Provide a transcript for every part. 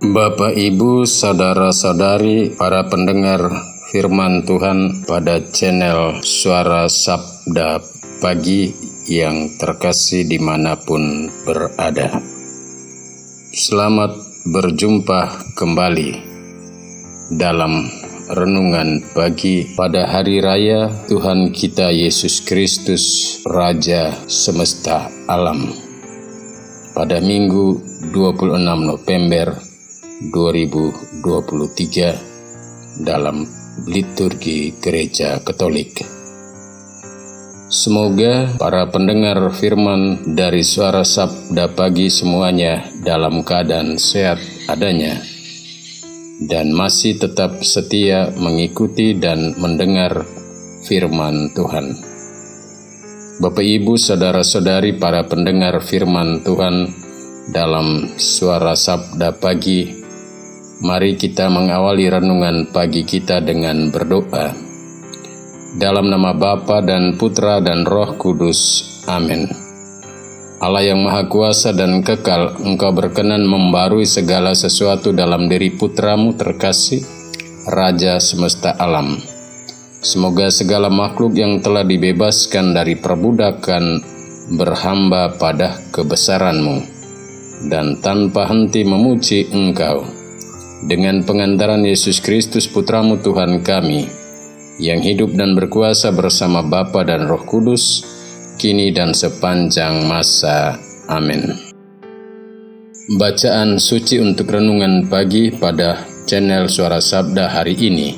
Bapak, Ibu, saudara-saudari, para pendengar firman Tuhan pada channel Suara Sabda Pagi yang terkasih dimanapun berada. Selamat berjumpa kembali dalam renungan pagi pada hari raya Tuhan kita Yesus Kristus, Raja Semesta Alam, pada Minggu 26 November 2023 dalam liturgi Gereja Katolik. Semoga para pendengar firman dari Suara Sabda Pagi semuanya dalam keadaan sehat adanya dan masih tetap setia mengikuti dan mendengar firman Tuhan. Bapak, Ibu, saudara-saudari, para pendengar firman Tuhan dalam Suara Sabda Pagi, mari kita mengawali renungan pagi kita dengan berdoa. Dalam nama Bapa dan Putra dan Roh Kudus. Amin. Allah yang Maha Kuasa dan Kekal, Engkau berkenan membarui segala sesuatu dalam diri Putramu terkasih, Raja Semesta Alam. Semoga segala makhluk yang telah dibebaskan dari perbudakan berhamba pada kebesaran-Mu dan tanpa henti memuji Engkau. Dengan pengantaran Yesus Kristus Putramu Tuhan kami, yang hidup dan berkuasa bersama Bapa dan Roh Kudus, kini dan sepanjang masa. Amin. Bacaan suci untuk renungan pagi pada channel Suara Sabda hari ini,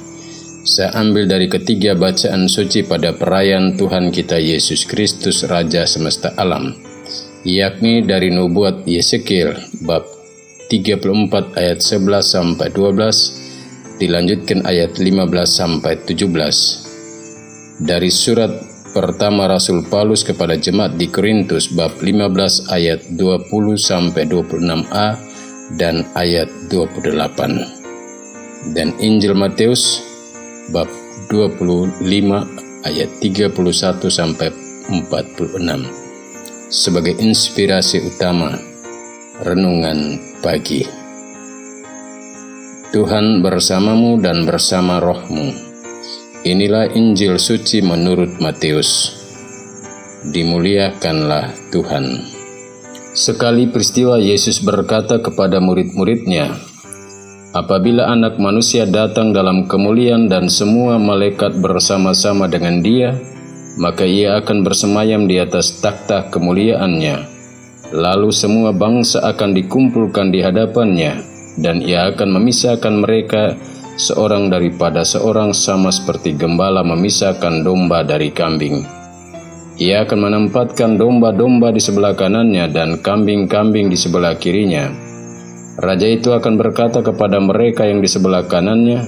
saya ambil dari ketiga bacaan suci pada perayaan Tuhan kita Yesus Kristus, Raja Semesta Alam, yakni dari nubuat Yeskiel bab 34 ayat 11 sampai 12, dilanjutkan ayat 15 sampai 17. Dari surat pertama Rasul Paulus kepada jemaat di Korintus bab 15 ayat 20 sampai 26a dan ayat 28. Dan Injil Matius bab 25 ayat 31 sampai 46 sebagai inspirasi utama renungan pagi. Tuhan bersamamu dan bersama rohmu. Inilah Injil suci menurut Matius. Dimuliakanlah Tuhan. Sekali peristiwa Yesus berkata kepada murid-muridnya, "Apabila Anak Manusia datang dalam kemuliaan dan semua malaikat bersama-sama dengan Dia, maka Ia akan bersemayam di atas takhta kemuliaannya. Lalu semua bangsa akan dikumpulkan di hadapannya, dan Ia akan memisahkan mereka seorang daripada seorang, sama seperti gembala memisahkan domba dari kambing. Ia akan menempatkan domba-domba di sebelah kanannya dan kambing-kambing di sebelah kirinya. Raja itu akan berkata kepada mereka yang di sebelah kanannya,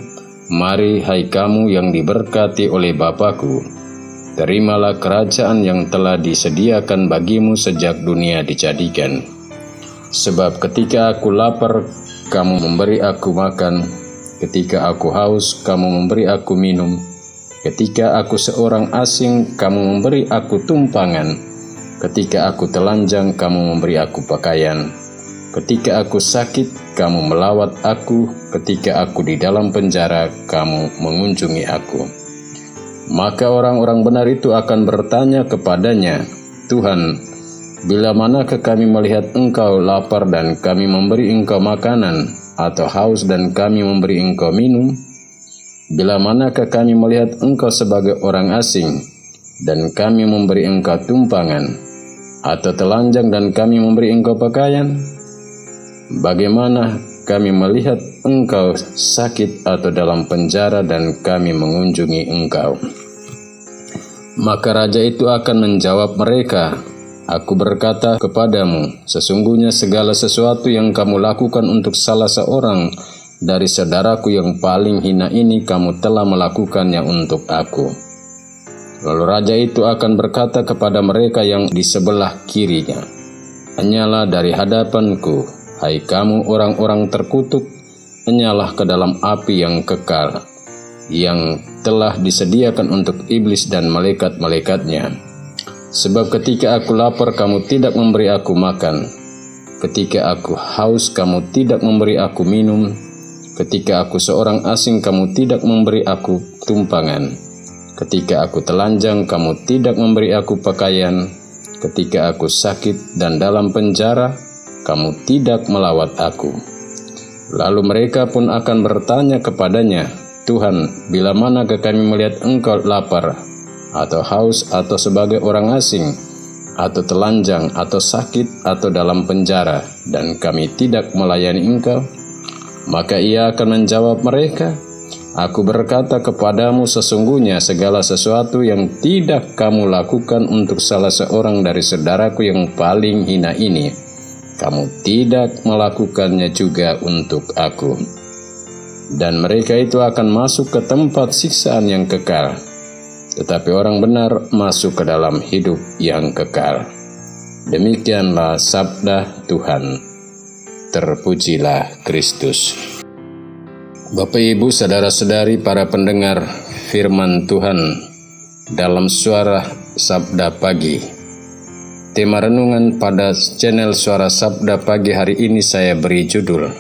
'Mari, hai kamu yang diberkati oleh Bapa-Ku, terimalah kerajaan yang telah disediakan bagimu sejak dunia dijadikan. Sebab ketika aku lapar, kamu memberi aku makan. Ketika aku haus, kamu memberi aku minum. Ketika aku seorang asing, kamu memberi aku tumpangan. Ketika aku telanjang, kamu memberi aku pakaian. Ketika aku sakit, kamu melawat aku. Ketika aku di dalam penjara, kamu mengunjungi aku.' Maka orang-orang benar itu akan bertanya kepadanya, 'Tuhan, bila manakah kami melihat Engkau lapar dan kami memberi Engkau makanan, atau haus dan kami memberi Engkau minum? Bila manakah kami melihat Engkau sebagai orang asing dan kami memberi Engkau tumpangan, atau telanjang dan kami memberi Engkau pakaian? Bagaimana kami melihat Engkau sakit atau dalam penjara dan kami mengunjungi Engkau?' Maka raja itu akan menjawab mereka, 'Aku berkata kepadamu, sesungguhnya segala sesuatu yang kamu lakukan untuk salah seorang dari saudaraku yang paling hina ini, kamu telah melakukannya untuk aku.' Lalu raja itu akan berkata kepada mereka yang di sebelah kirinya, 'Enyalah dari hadapanku, hai kamu orang-orang terkutuk, enyalah ke dalam api yang kekal, yang telah disediakan untuk iblis dan malaikat-malaikatnya. Sebab ketika aku lapar, kamu tidak memberi aku makan. Ketika aku haus, kamu tidak memberi aku minum. Ketika aku seorang asing, kamu tidak memberi aku tumpangan. Ketika aku telanjang, kamu tidak memberi aku pakaian. Ketika aku sakit dan dalam penjara, kamu tidak melawat aku. Lalu mereka pun akan bertanya kepadanya, Tuhan, bila manakah kami melihat Engkau lapar, atau haus, atau sebagai orang asing, atau telanjang, atau sakit, atau dalam penjara, dan kami tidak melayani Engkau? Maka ia akan menjawab mereka, Aku berkata kepadamu, sesungguhnya segala sesuatu yang tidak kamu lakukan untuk salah seorang dari saudaraku yang paling hina ini, kamu tidak melakukannya juga untuk aku. Dan mereka itu akan masuk ke tempat siksaan yang kekal, tetapi orang benar masuk ke dalam hidup yang kekal. Demikianlah sabda Tuhan. Terpujilah Kristus. Bapak, Ibu, saudara-saudari, para pendengar firman Tuhan dalam Suara Sabda Pagi. Tema renungan pada channel Suara Sabda Pagi hari ini saya beri judul,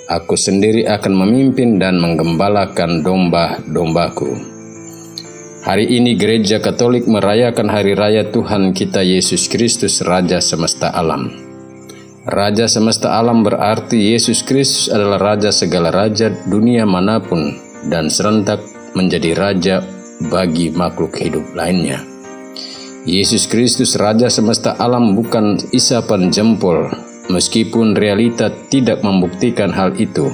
Aku sendiri akan memimpin dan menggembalakan domba-dombaku. Hari ini Gereja Katolik merayakan Hari Raya Tuhan kita Yesus Kristus, Raja Semesta Alam. Raja semesta alam berarti Yesus Kristus adalah Raja segala raja dunia manapun dan serentak menjadi Raja bagi makhluk hidup lainnya. Yesus Kristus Raja semesta alam bukan isapan jempol, meskipun realita tidak membuktikan hal itu.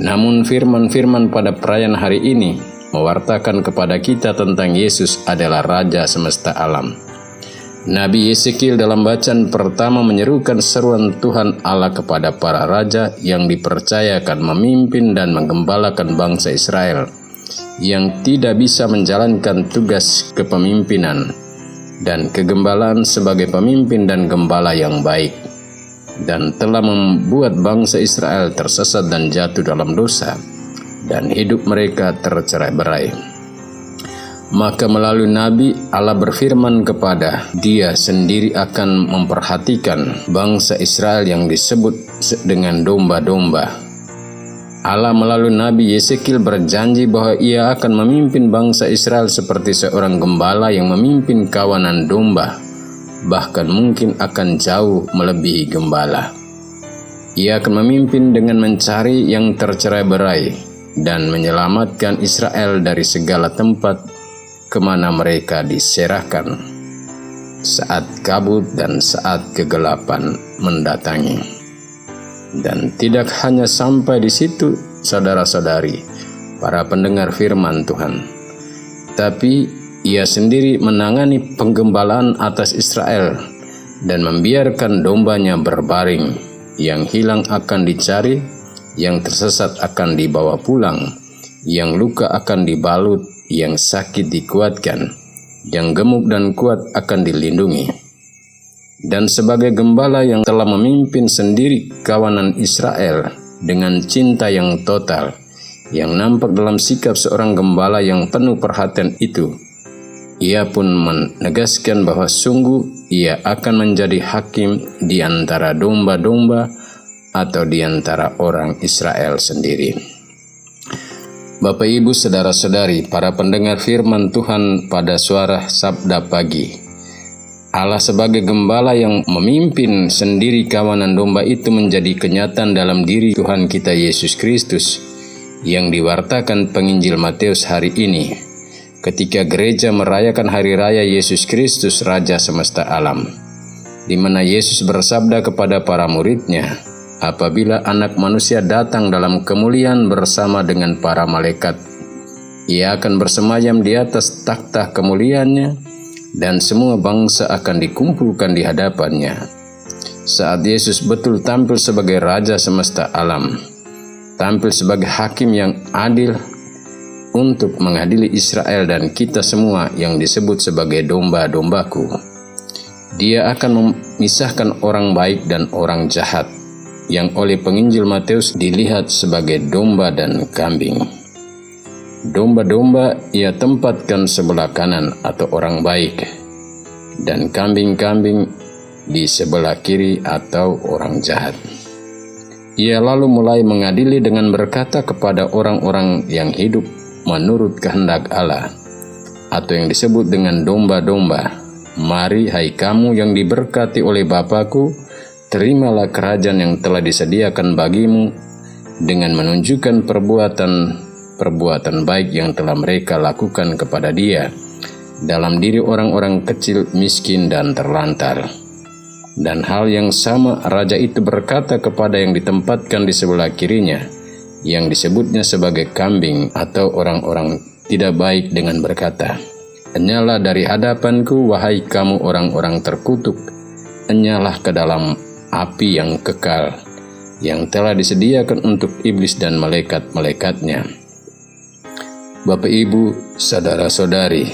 Namun firman-firman pada perayaan hari ini mewartakan kepada kita tentang Yesus adalah Raja semesta alam. Nabi Yesekiel dalam bacaan pertama menyerukan seruan Tuhan Allah kepada para raja yang dipercayakan memimpin dan menggembalakan bangsa Israel yang tidak bisa menjalankan tugas kepemimpinan dan kegembalaan sebagai pemimpin dan gembala yang baik, dan telah membuat bangsa Israel tersesat dan jatuh dalam dosa dan hidup mereka tercerai-berai. Maka melalui Nabi, Allah berfirman kepada Dia sendiri akan memperhatikan bangsa Israel yang disebut dengan domba-domba. Allah melalui Nabi Yesekiel berjanji bahwa Ia akan memimpin bangsa Israel seperti seorang gembala yang memimpin kawanan domba, bahkan mungkin akan jauh melebihi gembala. Ia akan memimpin dengan mencari yang tercerai-berai dan menyelamatkan Israel dari segala tempat kemana mereka diserahkan saat kabut dan saat kegelapan mendatangi. Dan tidak hanya sampai di situ, saudara-saudari, para pendengar firman Tuhan, tapi Ia sendiri menangani penggembalaan atas Israel dan membiarkan dombanya berbaring. Yang hilang akan dicari, yang tersesat akan dibawa pulang, yang luka akan dibalut, yang sakit dikuatkan, yang gemuk dan kuat akan dilindungi. Dan sebagai gembala yang telah memimpin sendiri kawanan Israel dengan cinta yang total, yang nampak dalam sikap seorang gembala yang penuh perhatian itu, Ia pun menegaskan bahwa sungguh Ia akan menjadi hakim di antara domba-domba atau di antara orang Israel sendiri. Bapak, Ibu, saudara-saudari, para pendengar firman Tuhan pada Suara Sabda Pagi. Allah sebagai gembala yang memimpin sendiri kawanan domba itu menjadi kenyataan dalam diri Tuhan kita Yesus Kristus yang diwartakan penginjil Matius hari ini ketika gereja merayakan Hari Raya Yesus Kristus Raja Semesta Alam, di mana Yesus bersabda kepada para murid-Nya, apabila Anak Manusia datang dalam kemuliaan bersama dengan para malaikat, Ia akan bersemayam di atas takhta kemuliaannya, dan semua bangsa akan dikumpulkan di hadapannya. Saat Yesus betul tampil sebagai Raja semesta alam, tampil sebagai hakim yang adil untuk mengadili Israel dan kita semua yang disebut sebagai domba-dombaku, Dia akan memisahkan orang baik dan orang jahat, yang oleh penginjil Matius dilihat sebagai domba dan kambing. Domba-domba Ia tempatkan sebelah kanan atau orang baik, dan kambing-kambing di sebelah kiri atau orang jahat. Ia lalu mulai mengadili dengan berkata kepada orang-orang yang hidup menurut kehendak Allah, atau yang disebut dengan domba-domba, "Mari, hai kamu yang diberkati oleh Bapa-Ku, terimalah kerajaan yang telah disediakan bagimu dengan menunjukkan perbuatan baik yang telah mereka lakukan kepada Dia dalam diri orang-orang kecil, miskin, dan terlantar." Dan hal yang sama raja itu berkata kepada yang ditempatkan di sebelah kirinya, yang disebutnya sebagai kambing atau orang-orang tidak baik, dengan berkata, "Enyalah dari hadapanku, wahai kamu orang-orang terkutuk, enyalah ke dalam api yang kekal, yang telah disediakan untuk iblis dan malaikat-malaikatnya." Bapak, Ibu, saudara-saudari,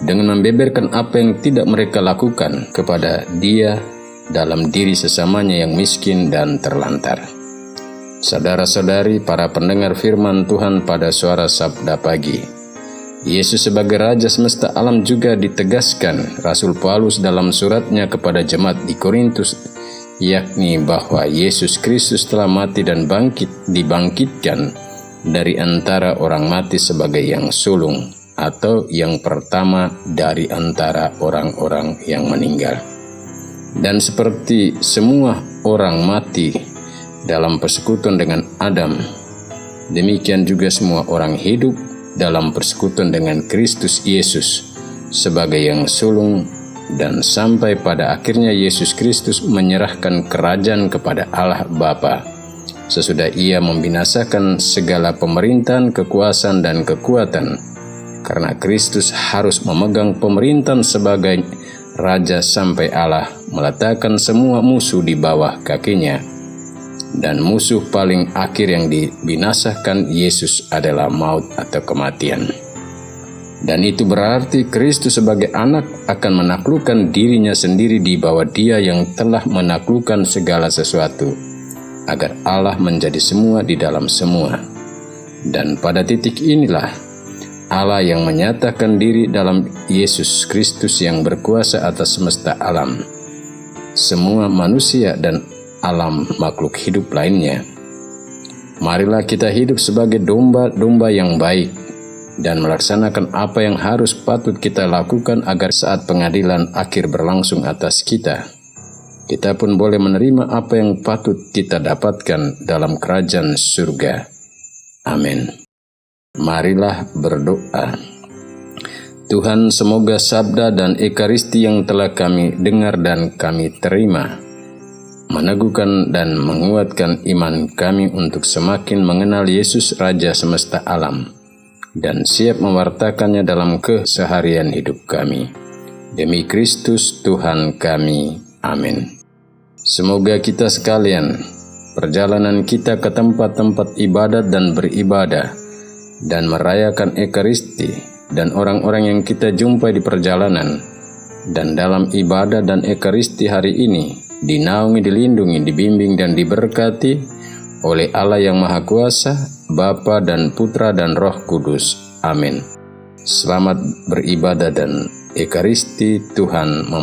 dengan membeberkan apa yang tidak mereka lakukan kepada Dia dalam diri sesamanya yang miskin dan terlantar. Saudara-saudari, para pendengar firman Tuhan pada suara Sabda Pagi, Yesus sebagai Raja semesta alam juga ditegaskan Rasul Paulus dalam suratnya kepada jemaat di Korintus, yakni bahwa Yesus Kristus telah mati dan dibangkitkan dari antara orang mati sebagai yang sulung atau yang pertama dari antara orang-orang yang meninggal. Dan seperti semua orang mati dalam persekutuan dengan Adam, demikian juga semua orang hidup dalam persekutuan dengan Kristus Yesus sebagai yang sulung, dan sampai pada akhirnya Yesus Kristus menyerahkan kerajaan kepada Allah Bapa sesudah Ia membinasakan segala pemerintahan, kekuasaan, dan kekuatan, karena Kristus harus memegang pemerintahan sebagai Raja sampai Allah meletakkan semua musuh di bawah kakinya. Dan musuh paling akhir yang dibinasakan Yesus adalah maut atau kematian. Dan itu berarti Kristus sebagai anak akan menaklukkan dirinya sendiri di bawah Dia yang telah menaklukkan segala sesuatu, agar Allah menjadi semua di dalam semua. Dan pada titik inilah Allah yang menyatakan diri dalam Yesus Kristus yang berkuasa atas semesta alam, semua manusia dan alam makhluk hidup lainnya. Marilah kita hidup sebagai domba-domba yang baik dan melaksanakan apa yang harus patut kita lakukan agar saat pengadilan akhir berlangsung atas kita, kita pun boleh menerima apa yang patut kita dapatkan dalam kerajaan surga. Amin. Marilah berdoa. Tuhan, semoga sabda dan ekaristi yang telah kami dengar dan kami terima meneguhkan dan menguatkan iman kami untuk semakin mengenal Yesus Raja semesta alam dan siap mewartakannya dalam keseharian hidup kami. Demi Kristus Tuhan kami. Amin. Semoga kita sekalian, perjalanan kita ke tempat-tempat ibadat dan beribadah dan merayakan ekaristi, dan orang-orang yang kita jumpai di perjalanan dan dalam ibadah dan ekaristi hari ini dinaungi, dilindungi, dibimbing, dan diberkati oleh Allah yang Maha Kuasa, Bapa dan Putra dan Roh Kudus. Amin. Selamat beribadah dan ekaristi. Tuhan memberkati.